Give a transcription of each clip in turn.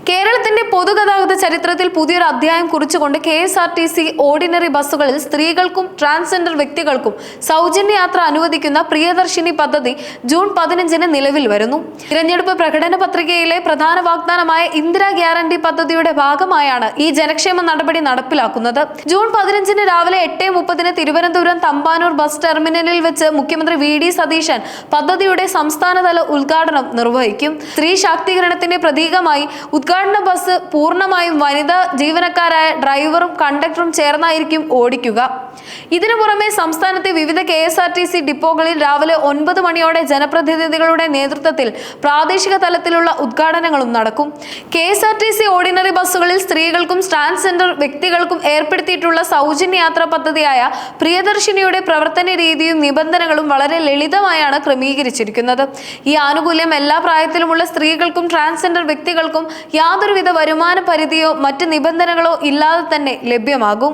കേരളത്തിന്റെ പൊതുഗതാഗത ചരിത്രത്തിൽ പുതിയൊരു അധ്യായം കുറിച്ചുകൊണ്ട് KSRTC ഓർഡിനറി ബസ്സുകളിൽ സ്ത്രീകൾക്കും ട്രാൻസ്ജെൻഡർ വ്യക്തികൾക്കും സൗജന്യ യാത്ര അനുവദിക്കുന്ന പ്രിയദർശിനി പദ്ധതി ജൂൺ 15-ന് നിലവിൽ വരുന്നു. തിരഞ്ഞെടുപ്പ് പ്രകടന പത്രികയിലെ പ്രധാന വാഗ്ദാനമായ ഇന്ദിരാ ഗ്യാരണ്ടി പദ്ധതിയുടെ ഭാഗമായാണ് ഈ ജനക്ഷേമ നടപടി നടപ്പിലാക്കുന്നത്. ജൂൺ 15-ന് രാവിലെ 8:30-ന് തിരുവനന്തപുരം തമ്പാനൂർ ബസ് ടെർമിനലിൽ വെച്ച് മുഖ്യമന്ത്രി VD സതീശൻ പദ്ധതിയുടെ സംസ്ഥാനതല ഉദ്ഘാടനം നിർവഹിക്കും. സ്ത്രീ ശാക്തീകരണത്തിന്റെ പ്രതീകമായി ഉദ്ഘാടന ബസ് പൂർണ്ണമായും വനിതാ ജീവനക്കാരായ ഡ്രൈവറും കണ്ടക്ടറും ചേർന്നായിരിക്കും ഓടിക്കുക. ഇതിനു പുറമെ സംസ്ഥാനത്തെ വിവിധ KSRTC ഡിപ്പോകളിൽ രാവിലെ 9 മണിയോടെ ജനപ്രതിനിധികളുടെ നേതൃത്വത്തിൽ പ്രാദേശിക തലത്തിലുള്ള ഉദ്ഘാടനങ്ങളും നടക്കും. KSRTC ഓർഡിനറി ബസ്സുകളിൽ സ്ത്രീകൾക്കും ട്രാൻസ്ജെൻഡർ വ്യക്തികൾക്കും ഏർപ്പെടുത്തിയിട്ടുള്ള സൗജന്യ യാത്രാ പദ്ധതിയായ പ്രിയദർശിനിയുടെ പ്രവർത്തന രീതിയും നിബന്ധനകളും വളരെ ലളിതമായാണ് ക്രമീകരിച്ചിരിക്കുന്നത്. ഈ ആനുകൂല്യം എല്ലാ പ്രായത്തിലുമുള്ള സ്ത്രീകൾക്കും ട്രാൻസ്ജെൻഡർ വ്യക്തികൾക്കും യാതൊരുവിധ വരുമാന പരിധിയോ മറ്റ് നിബന്ധനകളോ ഇല്ലാതെ തന്നെ ലഭ്യമാകും.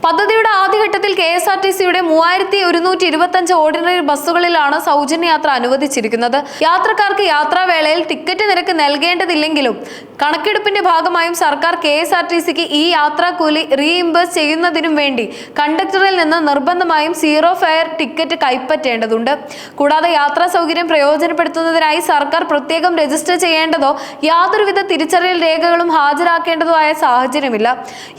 പദ്ധതിയുടെ ആദ്യഘട്ടത്തിൽ KSRTCയുടെ 3125 ഓർഡിനറി ബസ്സുകളിലാണ് സൗജന്യ യാത്ര അനുവദിച്ചിരിക്കുന്നത്. യാത്രക്കാർക്ക് യാത്രാവേളയിൽ ടിക്കറ്റ് നിരക്ക് നൽകേണ്ടതില്ലെങ്കിലും കണക്കെടുപ്പിന്റെ ഭാഗമായും സർക്കാർ KSRTCക്ക് ഈ യാത്രാക്കൂലി റീഇംബേഴ്സ് ചെയ്യുന്നതിനും വേണ്ടി കണ്ടക്ടറിൽ നിന്ന് നിർബന്ധമായും 0 ഫെയർ ടിക്കറ്റ് കൈപ്പറ്റേണ്ടതുണ്ട്. കൂടാതെ യാത്രാ സൗകര്യം പ്രയോജനപ്പെടുത്തുന്നതിനായി സർക്കാർ പ്രത്യേകം രജിസ്റ്റർ ചെയ്യേണ്ടതോ യാതൊരുവിധ തിരിച്ചറിയൽ രേഖകളും ഹാജരാക്കേണ്ടതോ ആയ സാഹചര്യമില്ല.